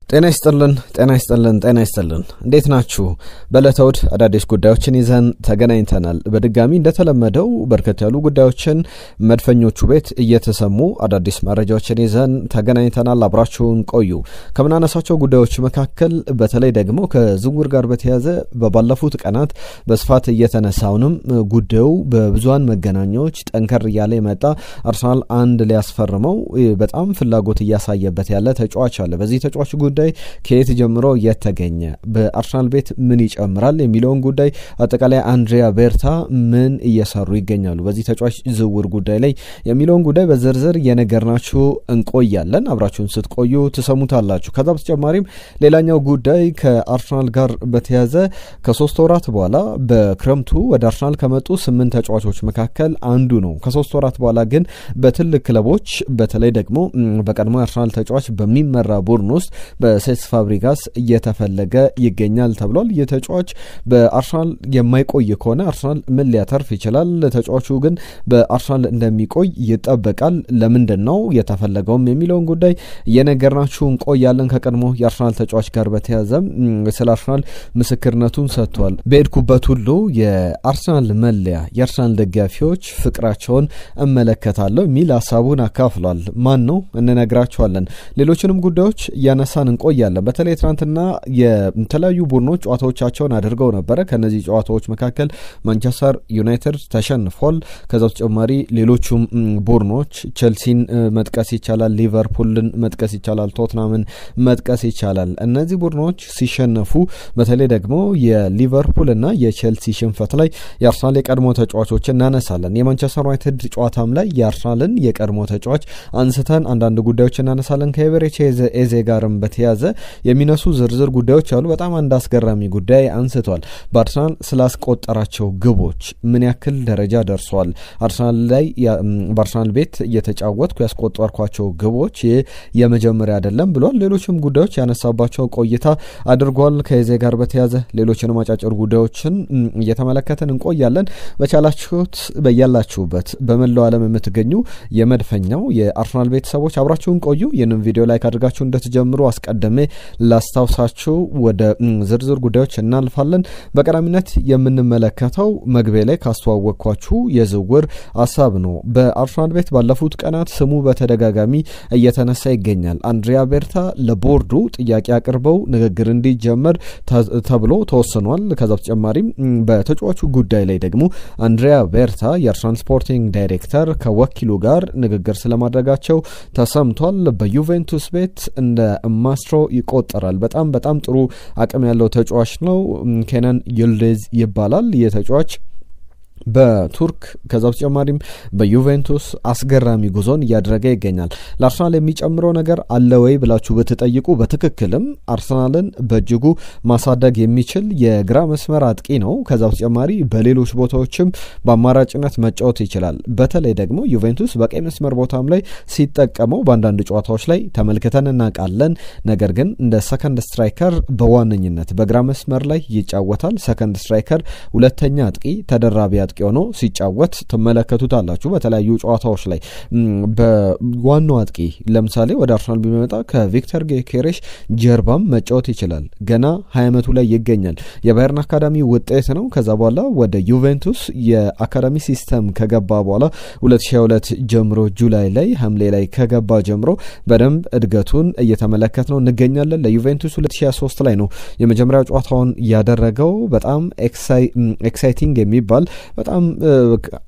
ጤና ይስጥልን እንዴት ናችሁ? በለተውድ አዳዲስ ጉዳዮችን ይዘን ተገናኝተናል። በድጋሚ እንደተለመደው በርከት ያሉ ጉዳዮችን መድፈኞቹ ቤት እየተሰሙ አዳዲስ መረጃዎችን ይዘን ተገናኝተናል። አብራችሁን ቆዩ። ከምናነሳቸው ጉዳዮች መካከል በተለይ ደግሞ ከዝውውር ጋር በተያያዘ በባለፉት ቀናት በስፋት እየተነሳውንም ጉዳዩ በብዙሃን መገናኛዎች ጠንከር እያለ የመጣ አርሰናል አንድ ሊያስፈርመው በጣም ፍላጎት እያሳየበት ያለ ተጫዋች አለ። በዚህ ተጫዋች ጉዳይ ከየት ጀምሮ የተገኘ በአርሰናል ቤት ምን ይጨምራል የሚለውን ጉዳይ አጠቃላይ አንድሪያ ቤርታ ምን እየሰሩ ይገኛሉ በዚህ ተጫዋች ዝውውር ጉዳይ ላይ የሚለውን ጉዳይ በዝርዝር የነገርናችሁ እንቆያለን። አብራችሁን ስትቆዩ ትሰሙታላችሁ። ከዛ በተጨማሪም ሌላኛው ጉዳይ ከአርሰናል ጋር በተያያዘ ከ3 ወራት በኋላ በክረምቱ ወደ አርሰናል ከመጡ 8 ተጫዋቾች መካከል አንዱ ነው። ከ3 ወራት በኋላ ግን በትልቅ ክለቦች በተለይ ደግሞ በቀድሞ አርሰናል ተጫዋች በሚመራ ቡድን ውስጥ በሴስ ፋብሪጋስ እየተፈለገ ይገኛል ተብሏል። የተጫዋች በአርሰናል የማይቆይ ከሆነ አርሰናል ምን ሊያተርፍ ይችላል? ተጫዋቹ ግን በአርሰናል እንደሚቆይ ይጠበቃል። ለምንድነው የተፈለገውም የሚለውን ጉዳይ የነገርናችሁ እንቆያለን። ከቀድሞ የአርሰናል ተጫዋች ጋር በተያያዘ ስለ አርሰናል ምስክርነቱን ሰጥቷል። በሄድኩበት ሁሉ የአርሰናል መለያ የአርሰናል ደጋፊዎች ፍቅራቸውን እመለከታለሁ የሚል ሀሳቡን አካፍሏል። ማን ነው እንነግራችኋለን። ሌሎችንም ጉዳዮች ያነሳን እንቆያለን። በተለይ ትናንትና የተለያዩ ቡድኖች ጨዋታዎቻቸውን አድርገው ነበረ። ከነዚህ ጨዋታዎች መካከል ማንቸስተር ዩናይትድ ተሸንፏል። ከዛ በተጨማሪ ሌሎቹም ቡድኖች ቼልሲን መጥቀስ ይቻላል፣ ሊቨርፑልን መጥቀስ ይቻላል፣ ቶትናምን መጥቀስ ይቻላል። እነዚህ ቡድኖች ሲሸነፉ በተለይ ደግሞ የሊቨርፑልና የቼልሲ ሽንፈት ላይ የአርሰናል የቀድሞ ተጫዋቾችን እናነሳለን። የማንቸስተር ዩናይትድ ጨዋታም ላይ የአርሰናልን የቀድሞ ተጫዋች አንስተን አንዳንድ ጉዳዮች እናነሳለን። ከኤቨሬቺ ኤዜ ጋርም በተያዘ የሚነሱ ዝርዝር ጉዳዮች አሉ። በጣም አንድ አስገራሚ ጉዳይ አንስቷል። በአርሰናል ስላስቆጠራቸው ግቦች ምን ያክል ደረጃ ደርሷል? አርሰናል ላይ በአርሰናል ቤት እየተጫወትኩ ያስቆጠርኳቸው ግቦች የመጀመሪያ አይደለም ብሏል። ሌሎችም ጉዳዮች ያነሳባቸው ቆይታ አድርጓል። ከኤዜ ጋር በተያዘ ሌሎችንም አጫጭር ጉዳዮችን እየተመለከተን እንቆያለን። በቻላችሁት በያላችሁበት በመላው ዓለም የምትገኙ የመድፈኛው የአርሰናል ቤተሰቦች አብራችሁን ቆዩ። ይህንን ቪዲዮ ላይክ አድርጋችሁ እንደተጀምሩ አስቀድሜ ላስታውሳችሁ። ወደ ዝርዝር ጉዳዮች እናልፋለን። በቀዳሚነት የምንመለከተው መግቢያ ላይ ካስተዋወቅኳችሁ የዝውውር ሀሳብ ነው። በአርሰናል ቤት ባለፉት ቀናት ስሙ በተደጋጋሚ እየተነሳ ይገኛል። አንድሪያ ቤርታ ለቦርዱ ጥያቄ አቅርበው ንግግር እንዲጀመር ተብሎ ተወስኗል። ከዛ በተጨማሪም በተጫዋቹ ጉዳይ ላይ ደግሞ አንድሪያ ቤርታ የአርሰናል ስፖርቲንግ ዳይሬክተር ከወኪሉ ጋር ንግግር ስለማድረጋቸው ተሰምቷል። በዩቬንቱስ ቤት እንደ ማስትሮ ይቆጠራል። በጣም ጥሩ አቅም ያለው ተጫዋች ነው። ኬናን ይልዲዝ ይባላል የተጫዋች በቱርክ ከዛ በተጨማሪም በዩቬንቱስ አስገራሚ ጉዞን እያደረገ ይገኛል። ለአርሰናል የሚጨምረው ነገር አለ ወይ ብላችሁ በተጠይቁ በትክክልም አርሰናልን በእጅጉ ማሳደግ የሚችል የግራ መስመር አጥቂ ነው። ከዛ በተጨማሪ በሌሎች ቦታዎችም በአማራጭነት መጫወት ይችላል። በተለይ ደግሞ ዩቬንቱስ በቀይ መስመር ቦታም ላይ ሲጠቀመው በአንዳንድ ጨዋታዎች ላይ ተመልክተን እናውቃለን። ነገር ግን እንደ ሰከንድ ስትራይከር በዋነኝነት በግራ መስመር ላይ ይጫወታል። ሰከንድ ስትራይከር ሁለተኛ አጥቂ ተደራቢ አጥቂ ሆኖ ሲጫወት ትመለከቱታላችሁ በተለያዩ ጨዋታዎች ላይ። በዋናው አጥቂ ለምሳሌ ወደ አርሰናል ቢመጣ ከቪክተር ጌኬሬሽ ጀርባም መጫወት ይችላል። ገና 20 ዓመቱ ላይ ይገኛል። የባየርን አካዳሚ ውጤት ነው። ከዛ በኋላ ወደ ዩቬንቱስ የአካዳሚ ሲስተም ከገባ በኋላ 2022 ጀምሮ ጁላይ ላይ ሐምሌ ላይ ከገባ ጀምሮ በደንብ እድገቱን እየተመለከት ነው እንገኛለን። ለዩቬንቱስ 2023 ላይ ነው የመጀመሪያ ጨዋታውን ያደረገው። በጣም ኤክሳይቲንግ የሚባል በጣም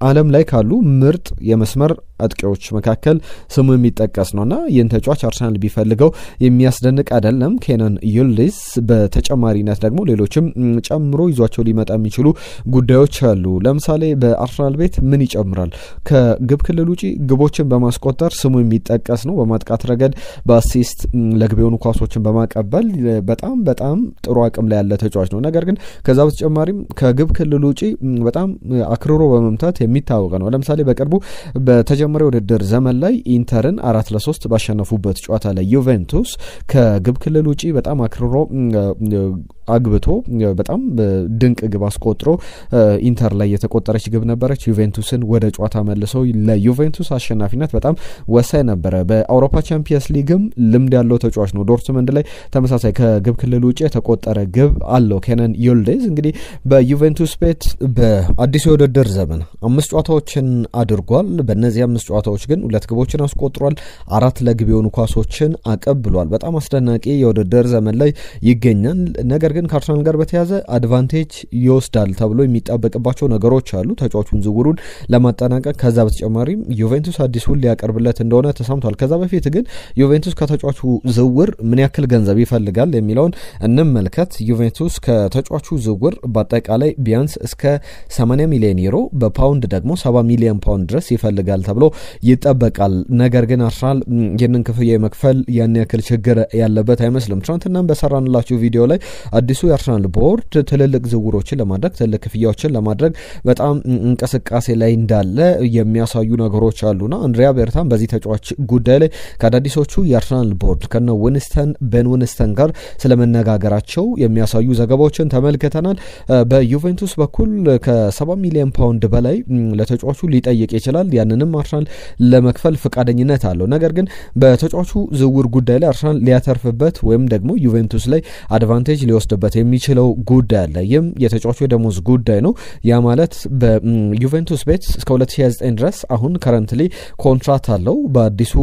ዓለም ላይ ካሉ ምርጥ የመስመር አጥቂዎች መካከል ስሙ የሚጠቀስ ነውና ይህን ተጫዋች አርሰናል ቢፈልገው የሚያስደንቅ አይደለም። ኬናን ይልዲዝ በተጨማሪነት ደግሞ ሌሎችም ጨምሮ ይዟቸው ሊመጣ የሚችሉ ጉዳዮች አሉ። ለምሳሌ በአርሰናል ቤት ምን ይጨምራል? ከግብ ክልል ውጪ ግቦችን በማስቆጠር ስሙ የሚጠቀስ ነው። በማጥቃት ረገድ በአሲስት ለግብ የሆኑ ኳሶችን በማቀበል በጣም ጥሩ አቅም ላይ ያለ ተጫዋች ነው። ነገር ግን ከዛ በተጨማሪም ከግብ ክልል ውጪ በጣም አክርሮ በመምታት የሚታወቅ ነው። ለምሳሌ በቅርቡ በተጀመረው ውድድር ዘመን ላይ ኢንተርን 4-3 ባሸነፉበት ጨዋታ ላይ ዩቬንቱስ ከግብ ክልል ውጪ በጣም አክርሮ አግብቶ በጣም ድንቅ ግብ አስቆጥሮ ኢንተር ላይ የተቆጠረች ግብ ነበረች ዩቬንቱስን ወደ ጨዋታ መልሶ ለዩቬንቱስ አሸናፊነት በጣም ወሳኝ ነበረ። በአውሮፓ ቻምፒየንስ ሊግም ልምድ ያለው ተጫዋች ነው። ዶርትመንድ ላይ ተመሳሳይ ከግብ ክልል ውጪ የተቆጠረ ግብ አለው ኬነን ዮልዴዝ። እንግዲህ በዩቬንቱስ ቤት በአዲሱ የውድድር ዘመን 5 ጨዋታዎችን አድርጓል። በእነዚህ 5 ጨዋታዎች ግን 2 ግቦችን አስቆጥሯል። 4 ለግብ የሆኑ ኳሶችን አቀብሏል። በጣም አስደናቂ የውድድር ዘመን ላይ ይገኛል። ነገር ግን ከአርሰናል ጋር በተያያዘ አድቫንቴጅ ይወስዳል ተብሎ የሚጠበቅባቸው ነገሮች አሉ ተጫዋቹን ዝውውሩን ለማጠናቀቅ። ከዛ በተጨማሪም ዩቬንቱስ አዲሱን ሊያቀርብለት እንደሆነ ተሰምቷል። ከዛ በፊት ግን ዩቬንቱስ ከተጫዋቹ ዝውውር ምን ያክል ገንዘብ ይፈልጋል የሚለውን እንመልከት። ዩቬንቱስ ከተጫዋቹ ዝውውር በአጠቃላይ ቢያንስ እስከ 80 ሚሊዮን ዩሮ በፓውንድ ደግሞ 70 ሚሊዮን ፓውንድ ድረስ ይፈልጋል ተብሎ ይጠበቃል። ነገር ግን አርሰናል ይህንን ክፍያ የመክፈል ያን ያክል ችግር ያለበት አይመስልም። ትናንትናም በሰራንላችሁ ቪዲዮ ላይ አዲሱ የአርሰናል ቦርድ ትልልቅ ዝውውሮችን ለማድረግ ትልልቅ ክፍያዎችን ለማድረግ በጣም እንቅስቃሴ ላይ እንዳለ የሚያሳዩ ነገሮች አሉና አንድሪያ ቤርታም በዚህ ተጫዋች ጉዳይ ላይ ከአዳዲሶቹ የአርሰናል ቦርድ ከነ ቤን ዊንስተን ጋር ስለመነጋገራቸው የሚያሳዩ ዘገባዎችን ተመልክተናል። በዩቬንቱስ በኩል ከ70 ሚሊዮን ፓውንድ በላይ ለተጫዋቹ ሊጠይቅ ይችላል። ያንንም አርሰናል ለመክፈል ፈቃደኝነት አለው። ነገር ግን በተጫዋቹ ዝውውር ጉዳይ ላይ አርሰናል ሊያተርፍበት ወይም ደግሞ ዩቬንቱስ ላይ አድቫንቴጅ ሊወስድበት የሚችለው ጉዳይ አለ። ይህም የተጫዋቹ የደሞዝ ጉዳይ ነው። ያ ማለት በዩቬንቱስ ቤት እስከ 2029 ድረስ አሁን ከረንትሊ ኮንትራት አለው። በአዲሱ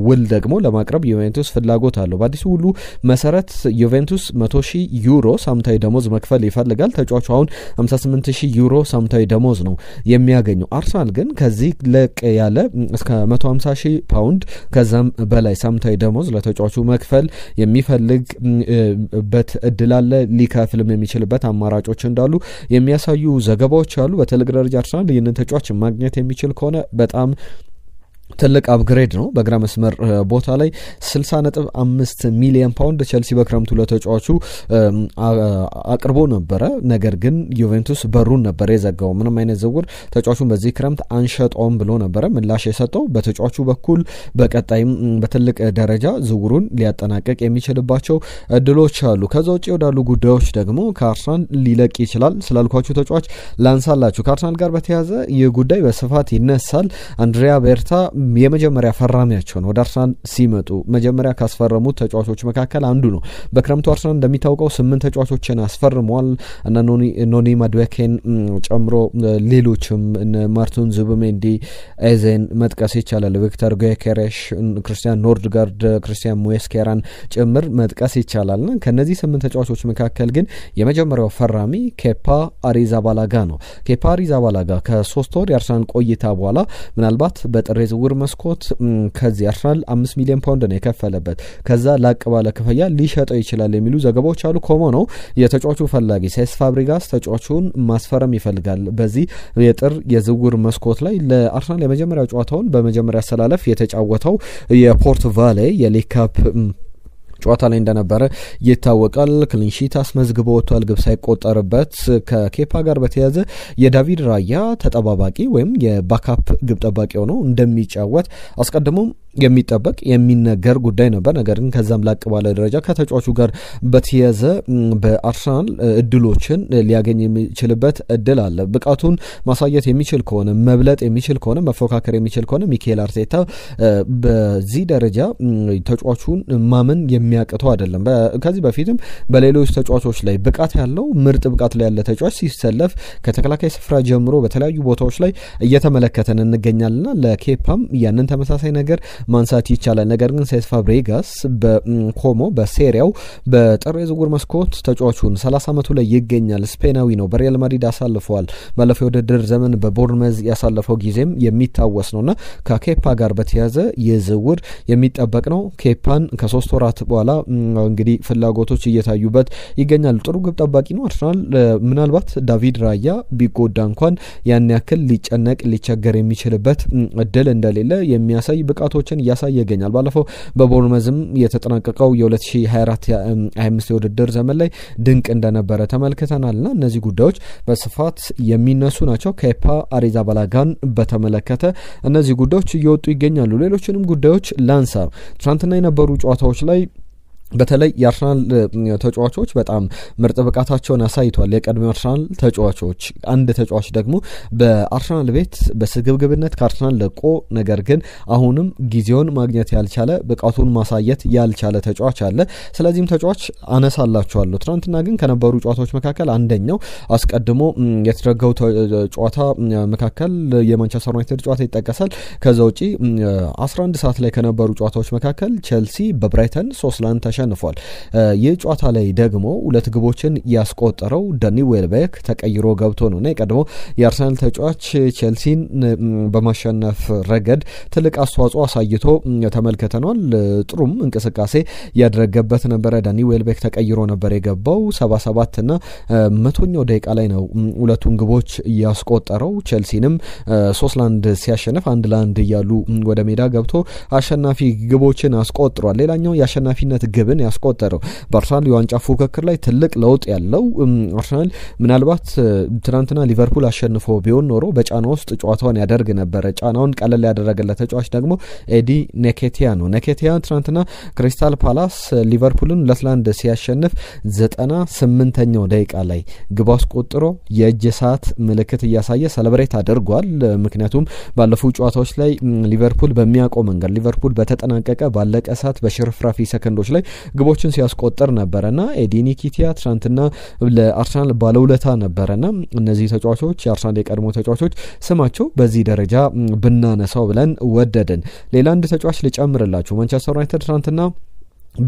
ውል ደግሞ ለማቅረብ ዩቬንቱስ ፍላጎት አለው። በአዲሱ ውሉ መሰረት ዩቬንቱስ 100,000 ዩሮ ሳምንታዊ ደሞዝ መክፈል ይፈልጋል። ተጫዋቹ አሁን 58,000 ዩሮ ሳምንታዊ ደሞዝ ነው የሚያገኘው። አርሰናል ግን ከዚህ ለቅ ያለ እስከ 150,000 ፓውንድ ከዛም በላይ ሳምንታዊ ደሞዝ ለተጫዋቹ መክፈል የሚፈልግበት እድል አለ። ሊከፍልም የሚችልበት አማራጮች እንዳሉ የሚያሳዩ ዘገባዎች አሉ። በትልቅ ደረጃ አርሰናል ይህንን ተጫዋች ማግኘት የሚችል ከሆነ በጣም ትልቅ አፕግሬድ ነው። በግራ መስመር ቦታ ላይ 60.5 ሚሊዮን ፓውንድ ቸልሲ በክረምቱ ለተጫዋቹ አቅርቦ ነበረ። ነገር ግን ዩቬንቱስ በሩን ነበር የዘጋው። ምንም አይነት ዝውውር ተጫዋቹን በዚህ ክረምት አንሸጠውም ብሎ ነበረ ምላሽ የሰጠው። በተጫዋቹ በኩል በቀጣይም በትልቅ ደረጃ ዝውውሩን ሊያጠናቀቅ የሚችልባቸው እድሎች አሉ። ከዛ ውጭ ወዳሉ ጉዳዮች ደግሞ ከአርሰናል ሊለቅ ይችላል ስላልኳችሁ ተጫዋች ላንሳላችሁ። ከአርሰናል ጋር በተያያዘ ይህ ጉዳይ በስፋት ይነሳል። አንድሪያ ቤርታ የመጀመሪያ ፈራሚያቸው ነው። ወደ አርሰናል ሲመጡ መጀመሪያ ካስፈረሙት ተጫዋቾች መካከል አንዱ ነው። በክረምቱ አርሰናል እንደሚታወቀው 8 ተጫዋቾችን አስፈርሟል። እና ኖኒ ማድዌኬን ጨምሮ ሌሎችም ማርቲን ዙቢሜንዲ፣ ኤዜን መጥቀስ ይቻላል። ቪክተር ጊዮኬሬሽ፣ ክርስቲያን ኖርድጋርድ፣ ክርስቲያን ሙስኬራን ጭምር መጥቀስ ይቻላልና ከነዚህ 8 ተጫዋቾች መካከል ግን የመጀመሪያው ፈራሚ ኬፓ አሪዛባላጋ ነው። ኬፓ አሪዛባላጋ ከ3 ወር የአርሰናል ቆይታ በኋላ ምናልባት በጥር ዝውውር መስኮት ከዚህ አርሰናል 5 ሚሊዮን ፓውንድ ነው የከፈለበት። ከዛ ላቅ ባለ ክፍያ ሊሸጠው ይችላል የሚሉ ዘገባዎች አሉ። ኮሞ ነው የተጫዋቹ ፈላጊ ሴስ ፋብሪጋስ ተጫዋቹን ማስፈረም ይፈልጋል። በዚህ የጥር የዝውውር መስኮት ላይ ለአርሰናል የመጀመሪያ ጨዋታውን በመጀመሪያ አሰላለፍ የተጫወተው የፖርት ቫሌ የሊግ ካፕ ጨዋታ ላይ እንደነበረ ይታወቃል። ክሊንሺት አስመዝግቦ ወጥቷል ግብ ሳይቆጠርበት። ከኬፓ ጋር በተያያዘ የዳቪድ ራያ ተጠባባቂ ወይም የባካፕ ግብ ጠባቂ ሆኖ እንደሚጫወት አስቀድሞም የሚጠበቅ የሚነገር ጉዳይ ነበር። ነገር ግን ከዛም ላቅ ባለ ደረጃ ከተጫዋቹ ጋር በተያያዘ በአርሰናል እድሎችን ሊያገኝ የሚችልበት እድል አለ። ብቃቱን ማሳየት የሚችል ከሆነ መብለጥ የሚችል ከሆነ መፎካከር የሚችል ከሆነ ሚካኤል አርቴታ በዚህ ደረጃ ተጫዋቹን ማመን የሚያቅተው አይደለም። ከዚህ በፊትም በሌሎች ተጫዋቾች ላይ ብቃት ያለው ምርጥ ብቃት ላይ ያለ ተጫዋች ሲሰለፍ ከተከላካይ ስፍራ ጀምሮ በተለያዩ ቦታዎች ላይ እየተመለከተን እንገኛልና ለኬፓም ያንን ተመሳሳይ ነገር ማንሳት ይቻላል። ነገር ግን ሴስ ፋብሪጋስ በኮሞ በሴሪያው በጥር የዝውውር መስኮት ተጫዋቹን 30 ዓመቱ ላይ ይገኛል። ስፔናዊ ነው። በሪያል ማድሪድ አሳልፈዋል። ባለፈው የውድድር ዘመን በቦርንመዝ ያሳለፈው ጊዜም የሚታወስ ነውና ከኬፓ ጋር በተያያዘ የዝውውር የሚጠበቅ ነው። ኬፓን ከ3 ወራት በኋላ እንግዲህ ፍላጎቶች እየታዩበት ይገኛሉ። ጥሩ ግብ ጠባቂ ነው። አርሰናል ምናልባት ዳቪድ ራያ ቢጎዳ እንኳን ያን ያክል ሊጨነቅ ሊቸገር የሚችልበት እድል እንደሌለ የሚያሳይ ብቃቶችን እያሳየ ይገኛል። ባለፈው በቦርንመዝም የተጠናቀቀው የ2024-25 የውድድር ዘመን ላይ ድንቅ እንደነበረ ተመልክተናልና እነዚህ ጉዳዮች በስፋት የሚነሱ ናቸው። ኬፓ አሪዛባላጋን በተመለከተ እነዚህ ጉዳዮች እየወጡ ይገኛሉ። ሌሎችንም ጉዳዮች ላንሳ። ትናንትና የነበሩ ጨዋታዎች ላይ በተለይ የአርሰናል ተጫዋቾች በጣም ምርጥ ብቃታቸውን አሳይቷል። የቀድሞ አርሰናል ተጫዋቾች አንድ ተጫዋች ደግሞ በአርሰናል ቤት በስግብግብነት ከአርሰናል ለቆ ነገር ግን አሁንም ጊዜውን ማግኘት ያልቻለ ብቃቱን ማሳየት ያልቻለ ተጫዋች አለ። ስለዚህም ተጫዋች አነሳላችኋለሁ። ትናንትና ግን ከነበሩ ጨዋታዎች መካከል አንደኛው አስቀድሞ የተደረገው ጨዋታ መካከል የማንቸስተር ዩናይትድ ጨዋታ ይጠቀሳል። ከዛ ውጪ 11 ሰዓት ላይ ከነበሩ ጨዋታዎች መካከል ቼልሲ በብራይተን 3-1 ተሸንፏል። ይህ ጨዋታ ላይ ደግሞ ሁለት ግቦችን ያስቆጠረው ዳኒ ዌልቤክ ተቀይሮ ገብቶ ነው እና የቀድሞ የአርሰናል ተጫዋች ቼልሲን በማሸነፍ ረገድ ትልቅ አስተዋጽኦ አሳይቶ ተመልክተናል። ጥሩም እንቅስቃሴ ያደረገበት ነበረ። ዳኒ ዌልቤክ ተቀይሮ ነበር የገባው 77 እና 100ኛው ደቂቃ ላይ ነው ሁለቱን ግቦች ያስቆጠረው። ቼልሲንም 3-1 ሲያሸንፍ 1-1 እያሉ ወደ ሜዳ ገብቶ አሸናፊ ግቦችን አስቆጥሯል። ሌላኛው የአሸናፊነት ግብን ያስቆጠረው በአርሰናል የዋንጫ ፉክክር ላይ ትልቅ ለውጥ ያለው አርሰናል ምናልባት ትናንትና ሊቨርፑል አሸንፎ ቢሆን ኖሮ በጫና ውስጥ ጨዋታውን ያደርግ ነበረ። ጫናውን ቀለል ያደረገለት ተጫዋች ደግሞ ኤዲ ኔኬቲያ ነው። ኔኬቲያ ትናንትና ክሪስታል ፓላስ ሊቨርፑልን 2-1 ሲያሸንፍ 98ኛው ደቂቃ ላይ ግብ አስቆጥሮ የእጅ ሰዓት ምልክት እያሳየ ሰለብሬት አድርጓል። ምክንያቱም ባለፉት ጨዋታዎች ላይ ሊቨርፑል በሚያቆም መንገድ ሊቨርፑል በተጠናቀቀ ባለቀ ሰዓት በሽርፍራፊ ሰከንዶች ላይ ግቦችን ሲያስቆጥር ነበረና ኤዲ ኒኬቲያ ትናንትና ለአርሰናል ባለውለታ ነበረና እነዚህ ተጫዋቾች የአርሰናል የቀድሞ ተጫዋቾች ስማቸው በዚህ ደረጃ ብናነሳው ብለን ወደድን። ሌላ አንድ ተጫዋች ልጨምርላችሁ። ማንቸስተር ዩናይትድ ትናንትና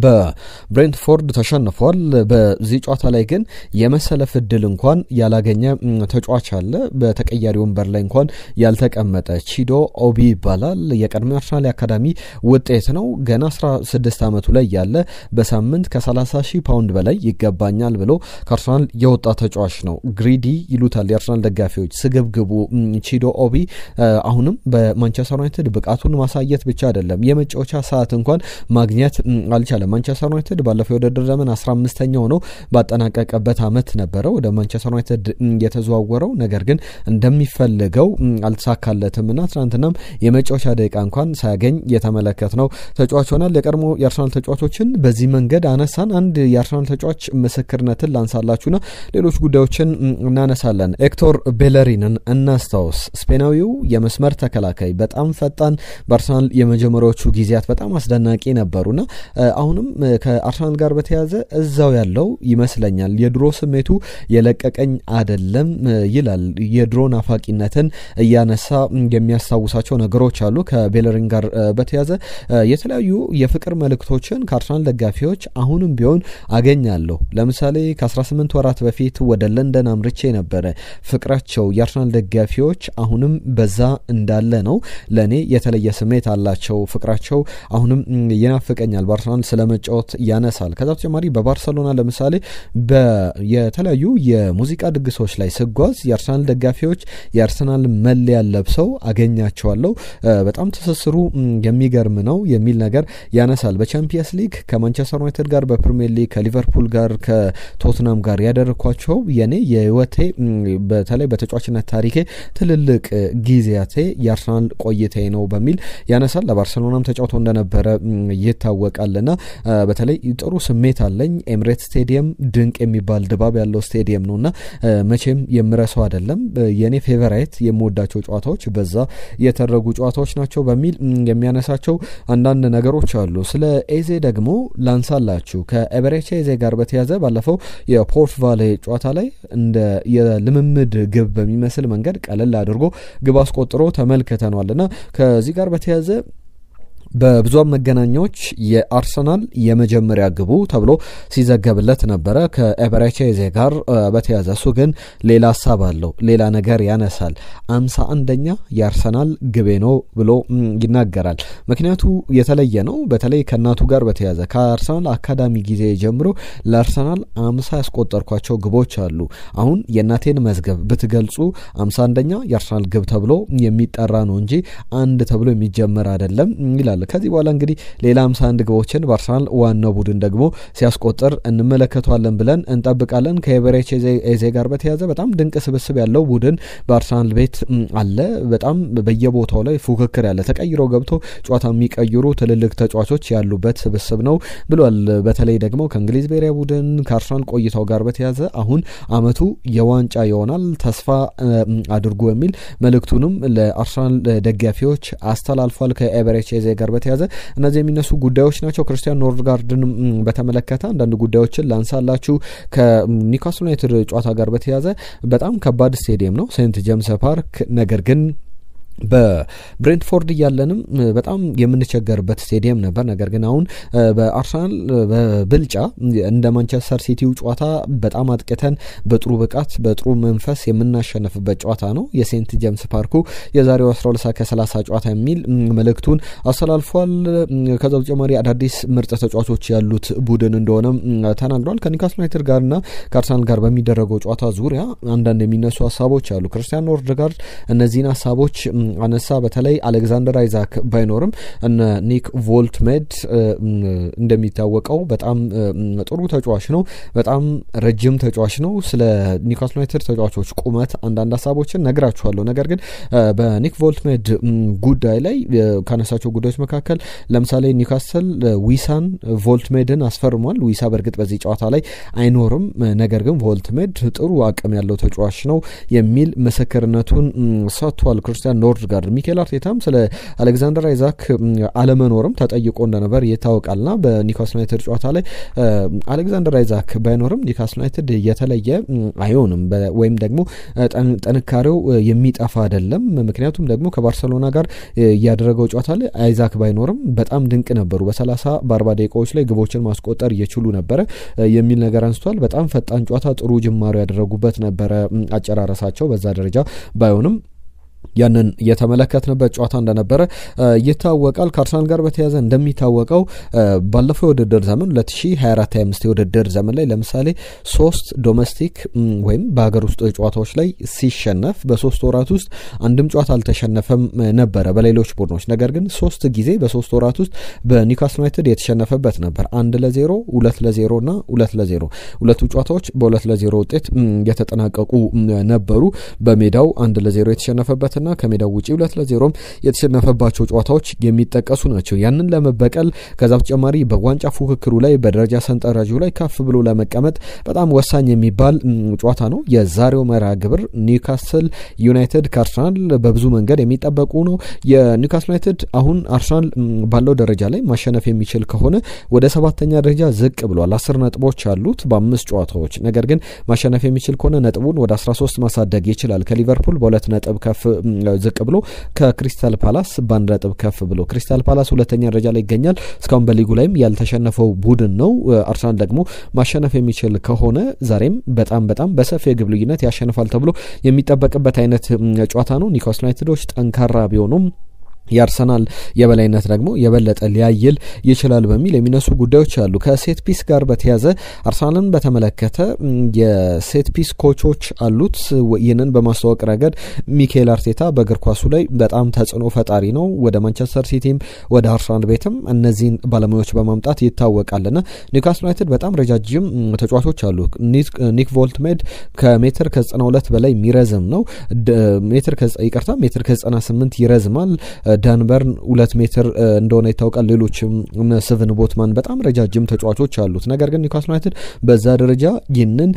በብሬንትፎርድ ተሸንፏል። በዚህ ጨዋታ ላይ ግን የመሰለፍ እድል እንኳን ያላገኘ ተጫዋች አለ። በተቀያሪ ወንበር ላይ እንኳን ያልተቀመጠ ቺዶ ኦቢ ይባላል። የቀድሞ አርሰናል አካዳሚ ውጤት ነው። ገና 16 ዓመቱ ላይ ያለ በሳምንት ከ30,000 ፓውንድ በላይ ይገባኛል ብሎ ከአርሰናል የወጣ ተጫዋች ነው። ግሪዲ ይሉታል የአርሰናል ደጋፊዎች። ስግብግቡ ቺዶ ኦቢ አሁንም በማንቸስተር ዩናይትድ ብቃቱን ማሳየት ብቻ አይደለም የመጫወቻ ሰዓት እንኳን ማግኘት አልቻለም። ማንቸስተር ዩናይትድ ባለፈው የውድድር ዘመን 15ኛው ነው ባጠናቀቀበት አመት ነበረ ወደ ማንቸስተር ዩናይትድ የተዘዋወረው። ነገር ግን እንደሚፈልገው አልተሳካለትምና ትናንትናም የመጫወቻ ደቂቃ እንኳን ሳያገኝ የተመለከትነው ተጫዋች ሆናል። የቀድሞ የአርሰናል ተጫዋቾችን በዚህ መንገድ አነሳን። አንድ የአርሰናል ተጫዋች ምስክርነትን ላንሳላችሁና ሌሎች ጉዳዮችን እናነሳለን። ኤክቶር ቤለሪንን እናስታውስ። ስፔናዊው የመስመር ተከላካይ በጣም ፈጣን፣ በአርሰናል የመጀመሪያዎቹ ጊዜያት በጣም አስደናቂ ነበሩና አሁንም ከአርሰናል ጋር በተያያዘ እዛው ያለው ይመስለኛል። የድሮ ስሜቱ የለቀቀኝ አይደለም ይላል። የድሮ ናፋቂነትን እያነሳ የሚያስታውሳቸው ነገሮች አሉ። ከቤለሪን ጋር በተያያዘ የተለያዩ የፍቅር መልእክቶችን ከአርሰናል ደጋፊዎች አሁንም ቢሆን አገኛለሁ። ለምሳሌ ከ18 ወራት በፊት ወደ ለንደን አምርቼ ነበረ። ፍቅራቸው የአርሰናል ደጋፊዎች አሁንም በዛ እንዳለ ነው። ለኔ የተለየ ስሜት አላቸው። ፍቅራቸው አሁንም ይናፍቀኛል። በአርሰናል ስለመጫወት ያነሳል። ከዛ በተጨማሪ በባርሰሎና ለምሳሌ የተለያዩ የሙዚቃ ድግሶች ላይ ስጓዝ የአርሰናል ደጋፊዎች የአርሰናል መለያ ለብሰው አገኛቸዋለሁ። በጣም ትስስሩ የሚገርም ነው የሚል ነገር ያነሳል። በቻምፒየንስ ሊግ ከማንቸስተር ዩናይትድ ጋር፣ በፕሪሚየር ሊግ ከሊቨርፑል ጋር፣ ከቶትናም ጋር ያደረኳቸው የኔ የህይወቴ በተለይ በተጫዋችነት ታሪኬ ትልልቅ ጊዜያቴ የአርሰናል ቆይታዬ ነው በሚል ያነሳል። ለባርሰሎናም ተጫውቶ እንደነበረ ይታወቃልና በተለይ ጥሩ ስሜት አለኝ። ኤምሬት ስቴዲየም ድንቅ የሚባል ድባብ ያለው ስቴዲየም ነውና መቼም የምረሳው አይደለም። የኔ ፌቨራይት የምወዳቸው ጨዋታዎች በዛ የተደረጉ ጨዋታዎች ናቸው በሚል የሚያነሳቸው አንዳንድ ነገሮች አሉ። ስለ ኤዜ ደግሞ ላንሳላችሁ። ከኤበሬቺ ኤዜ ጋር በተያዘ ባለፈው የፖርት ቫሌ ጨዋታ ላይ እንደ የልምምድ ግብ በሚመስል መንገድ ቀለል አድርጎ ግብ አስቆጥሮ ተመልክተናልና ከዚህ ጋር በተያዘ በብዙም መገናኛዎች የአርሰናል የመጀመሪያ ግቡ ተብሎ ሲዘገብለት ነበረ ከኤበሬቺ ኤዜ ጋር በተያዘ። እሱ ግን ሌላ ሀሳብ አለው፣ ሌላ ነገር ያነሳል። 51ኛ የአርሰናል ግቤ ነው ብሎ ይናገራል። ምክንያቱ የተለየ ነው። በተለይ ከእናቱ ጋር በተያዘ ከአርሰናል አካዳሚ ጊዜ ጀምሮ ለአርሰናል 50 ያስቆጠርኳቸው ግቦች አሉ። አሁን የእናቴን መዝገብ ብትገልጹ 51ኛ የአርሰናል ግብ ተብሎ የሚጠራ ነው እንጂ አንድ ተብሎ የሚጀመር አይደለም ይላል። አለ። ከዚህ በኋላ እንግዲህ ሌላ 51 ግቦችን በአርሰናል ዋናው ቡድን ደግሞ ሲያስቆጥር እንመለከቷለን ብለን እንጠብቃለን። ከኤቨሬቺ ኤዜ ጋር በተያያዘ በጣም ድንቅ ስብስብ ያለው ቡድን በአርሰናል ቤት አለ። በጣም በየቦታው ላይ ፉክክር ያለ ተቀይሮ ገብቶ ጨዋታ የሚቀይሩ ትልልቅ ተጫዋቾች ያሉበት ስብስብ ነው ብሏል። በተለይ ደግሞ ከእንግሊዝ ብሔራዊ ቡድን ከአርሰናል ቆይታው ጋር በተያያዘ አሁን አመቱ የዋንጫ ይሆናል ተስፋ አድርጉ የሚል መልእክቱንም ለአርሰናል ደጋፊዎች አስተላልፏል። ከኤቨሬቺ ኤዜ ጋር በተያያዘ እነዚህ የሚነሱ ጉዳዮች ናቸው። ክርስቲያን ኖርጋርድን በተመለከተ አንዳንድ ጉዳዮችን ላንሳላችሁ። ከኒውካስል ዩናይትድ ጨዋታ ጋር በተያያዘ በጣም ከባድ ስቴዲየም ነው ሴንት ጄምስ ፓርክ። ነገር ግን በብሬንትፎርድ እያለንም በጣም የምንቸገርበት ስቴዲየም ነበር። ነገር ግን አሁን በአርሰናል በብልጫ እንደ ማንቸስተር ሲቲው ጨዋታ በጣም አጥቅተን በጥሩ ብቃት በጥሩ መንፈስ የምናሸንፍበት ጨዋታ ነው የሴንት ጄምስ ፓርኩ የዛሬው 12:30 ጨዋታ የሚል መልእክቱን አስተላልፏል። ከዛ በተጨማሪ አዳዲስ ምርጥ ተጫዋቾች ያሉት ቡድን እንደሆነ ተናግሯል። ከኒውካስል ዩናይትድ ጋርና ከአርሰናል ጋር በሚደረገው ጨዋታ ዙሪያ አንዳንድ የሚነሱ ሀሳቦች አሉ። ክርስቲያን ኖርጋርድ እነዚህን ሀሳቦች አነሳ። በተለይ አሌክዛንደር አይዛክ ባይኖርም እነ ኒክ ቮልትሜድ እንደሚታወቀው በጣም ጥሩ ተጫዋች ነው፣ በጣም ረጅም ተጫዋች ነው። ስለ ኒውካስል ዩናይትድ ተጫዋቾች ቁመት አንዳንድ ሀሳቦችን ነግራችኋለሁ። ነገር ግን በኒክ ቮልትሜድ ጉዳይ ላይ ካነሳቸው ጉዳዮች መካከል ለምሳሌ ኒውካስል ዊሳን ቮልትሜድን አስፈርሟል። ዊሳ በእርግጥ በዚህ ጨዋታ ላይ አይኖርም፣ ነገር ግን ቮልትሜድ ጥሩ አቅም ያለው ተጫዋች ነው የሚል ምስክርነቱን ሰጥቷል። ክርስቲያን ኖርጋርድ ሚኬል አርቴታም ስለ አሌክዛንደር አይዛክ አለመኖርም ተጠይቆ እንደነበር ይታወቃልና በኒውካስል ዩናይትድ ጨዋታ ላይ አሌክዛንደር አይዛክ ባይኖርም ኒውካስል ዩናይትድ የተለየ አይሆንም ወይም ደግሞ ጥንካሬው የሚጠፋ አይደለም። ምክንያቱም ደግሞ ከባርሰሎና ጋር ያደረገው ጨዋታ ላይ አይዛክ ባይኖርም በጣም ድንቅ ነበሩ። በ40 ደቂቃዎች ላይ ግቦችን ማስቆጠር እየችሉ ነበረ የሚል ነገር አንስቷል። በጣም ፈጣን ጨዋታ ጥሩ ጅማሬ ያደረጉበት ነበረ። አጨራረሳቸው በዛ ደረጃ ባይሆንም ያንን የተመለከትንበት ጨዋታ እንደነበረ ይታወቃል። ከአርሰናል ጋር በተያያዘ እንደሚታወቀው ባለፈው የውድድር ዘመን 2024-25 የውድድር ዘመን ላይ ለምሳሌ 3 ዶሜስቲክ ወይም በሀገር ውስጥ ጨዋታዎች ላይ ሲሸነፍ በ3 ወራት ውስጥ አንድም ጨዋታ አልተሸነፈም ነበረ በሌሎች ቡድኖች። ነገር ግን 3 ጊዜ በ3 ወራት ውስጥ በኒውካስል ዩናይትድ የተሸነፈበት ነበር። 1-0፣ 2-0 እና 2-0 ሁለቱ ጨዋታዎች በ2-0 ውጤት የተጠናቀቁ ነበሩ። በሜዳው 1-0 የተሸነፈበት እና ከሜዳው ውጪ 2-0 የተሸነፈባቸው ጨዋታዎች የሚጠቀሱ ናቸው። ያንን ለመበቀል ከዛ በተጨማሪ በዋንጫ ፉክክሩ ላይ በደረጃ ሰንጠረዡ ላይ ከፍ ብሎ ለመቀመጥ በጣም ወሳኝ የሚባል ጨዋታ ነው የዛሬው መርሃ ግብር። ኒውካስል ዩናይትድ ከአርሰናል በብዙ መንገድ የሚጠበቁ ነው። የኒውካስል ዩናይትድ አሁን አርሰናል ባለው ደረጃ ላይ ማሸነፍ የሚችል ከሆነ ወደ 7ኛ ደረጃ ዝቅ ብሏል። 10 ነጥቦች አሉት በ5 ጨዋታዎች። ነገር ግን ማሸነፍ የሚችል ከሆነ ነጥቡን ወደ 13 ማሳደግ ይችላል። ከሊቨርፑል በ2 ነጥብ ከፍ ዝቅ ብሎ ከክሪስታል ፓላስ በ1 ነጥብ ከፍ ብሎ ክሪስታል ፓላስ 2ኛ ደረጃ ላይ ይገኛል። እስካሁን በሊጉ ላይም ያልተሸነፈው ቡድን ነው። አርሰናል ደግሞ ማሸነፍ የሚችል ከሆነ ዛሬም በጣም በሰፊ የግብ ልዩነት ያሸንፋል ተብሎ የሚጠበቅበት አይነት ጨዋታ ነው። ኒውካስል ዩናይትዶች ጠንካራ ቢሆኑም የአርሰናል የበላይነት ደግሞ የበለጠ ሊያይል ይችላል በሚል የሚነሱ ጉዳዮች አሉ። ከሴት ፒስ ጋር በተያያዘ አርሰናልን በተመለከተ የሴት ፒስ ኮቾች አሉት። ይህንን በማስተዋወቅ ረገድ ሚኬል አርቴታ በእግር ኳሱ ላይ በጣም ተጽዕኖ ፈጣሪ ነው። ወደ ማንቸስተር ሲቲም ወደ አርሰናል ቤትም እነዚህን ባለሙያዎች በማምጣት ይታወቃልና ኒውካስል ዩናይትድ በጣም ረጃጅም ተጫዋቾች አሉ። ኒክ ቮልትሜድ ከሜትር ከ92 በላይ የሚረዝም ነው። ሜትር ከ98 ይረዝማል። ዳንበርን 2 ሜትር እንደሆነ ይታወቃል። ሌሎችም ስቨን ቦትማን በጣም ረጃጅም ተጫዋቾች አሉት። ነገር ግን ኒውካስል ዩናይትድ በዛ ደረጃ ይህንን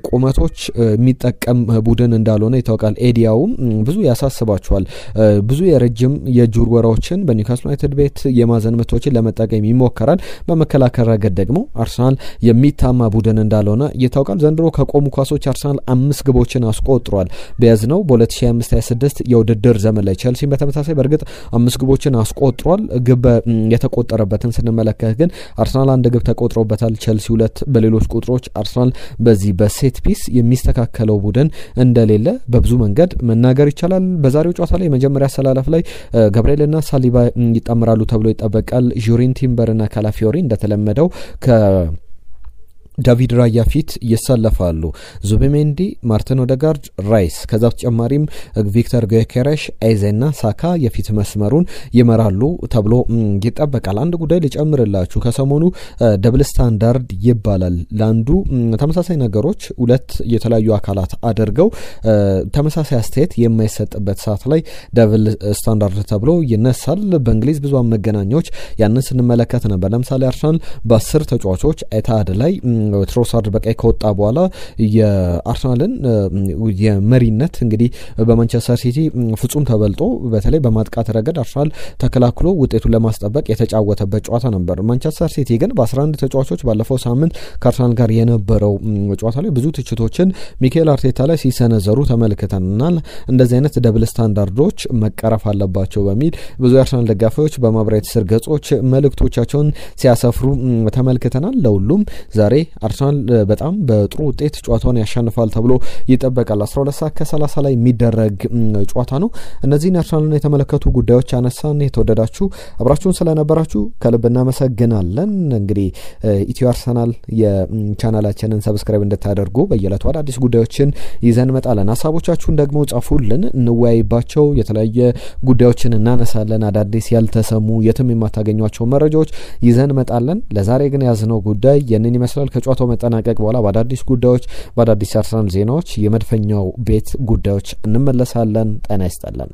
ቁመቶች የሚጠቀም ቡድን እንዳልሆነ ይታወቃል። ኤዲያውም ብዙ ያሳስባቸዋል። ብዙ የረጅም የእጅ ውርወራዎችን በኒውካስል ዩናይትድ ቤት የማዘን ምቶችን ለመጠቀም ይሞከራል። በመከላከል ረገድ ደግሞ አርሰናል የሚታማ ቡድን እንዳልሆነ ይታወቃል። ዘንድሮ ከቆሙ ኳሶች አርሰናል 5 ግቦችን አስቆጥሯል። በያዝነው በ2025-26 የውድድር ዘመን ላይ ቼልሲ በተመሳሳይ በእርግጥ 5 ግቦችን አስቆጥሯል። ግብ የተቆጠረበትን ስንመለከት ግን አርሰናል 1 ግብ ተቆጥሮበታል፣ ቼልሲ 2። በሌሎች ቁጥሮች አርሰናል በዚህ በሴት ፒስ የሚስተካከለው ቡድን እንደሌለ በብዙ መንገድ መናገር ይቻላል። በዛሬው ጨዋታ ላይ የመጀመሪያ አሰላለፍ ላይ ገብርኤልና ሳሊባ ይጣመራሉ ተብሎ ይጠበቃል። ጁሪን ቲምበርና ካላፊዮሪ እንደተለመደው ዳቪድ ራያ ፊት ይሰለፋሉ። ዙቢሜንዲ፣ ማርቲን ኦዴጋርድ፣ ራይስ ከዛ በተጨማሪም ቪክተር ጊዮኬሬሽ፣ ኤዜና ሳካ የፊት መስመሩን ይመራሉ ተብሎ ይጠበቃል። አንድ ጉዳይ ልጨምርላችሁ። ከሰሞኑ ደብል ስታንዳርድ ይባላል። ለአንዱ ተመሳሳይ ነገሮች ሁለት የተለያዩ አካላት አድርገው ተመሳሳይ አስተያየት የማይሰጥበት ሰዓት ላይ ደብል ስታንዳርድ ተብሎ ይነሳል። በእንግሊዝ ብዙሃን መገናኛዎች ያንን ስንመለከት ነበር። ለምሳሌ አርሰናል በ10 ተጫዋቾች ኤታድ ላይ ትሮሳርድ በቀይ ከወጣ በኋላ የአርሰናልን የመሪነት እንግዲህ በማንቸስተር ሲቲ ፍጹም ተበልጦ በተለይ በማጥቃት ረገድ አርሰናል ተከላክሎ ውጤቱን ለማስጠበቅ የተጫወተበት ጨዋታ ነበር። ማንቸስተር ሲቲ ግን በ11 ተጫዋቾች ባለፈው ሳምንት ከአርሰናል ጋር የነበረው ጨዋታ ላይ ብዙ ትችቶችን ሚኬል አርቴታ ላይ ሲሰነዘሩ ተመልክተናል። እንደዚህ አይነት ደብል ስታንዳርዶች መቀረፍ አለባቸው በሚል ብዙ የአርሰናል ደጋፊዎች በማህበራዊ ትስስር ገጾች መልእክቶቻቸውን ሲያሰፍሩ ተመልክተናል። ለሁሉም ዛሬ አርሰናል በጣም በጥሩ ውጤት ጨዋታውን ያሸንፋል ተብሎ ይጠበቃል። 12:30 ላይ የሚደረግ ጨዋታ ነው። እነዚህን አርሰናልን የተመለከቱ ጉዳዮች አነሳን። የተወደዳችሁ አብራችሁን ስለነበራችሁ ከልብ እናመሰግናለን። እንግዲህ ኢትዮ አርሰናል የቻናላችንን ሰብስክራይብ እንድታደርጉ በየዕለቱ አዳዲስ ጉዳዮችን ይዘን እንመጣለን። ሀሳቦቻችሁን ደግሞ ጻፉልን፣ እንወያይባቸው። የተለያየ ጉዳዮችን እናነሳለን። አዳዲስ ያልተሰሙ የትም የማታገኟቸው መረጃዎች ይዘን እንመጣለን። ለዛሬ ግን ያዝነው ጉዳይ የንን ይመስላል። ከጨዋታው መጠናቀቅ በኋላ በአዳዲስ ጉዳዮች በአዳዲስ አርሰናል ዜናዎች የመድፈኛው ቤት ጉዳዮች እንመለሳለን። ጤና ይስጥልን።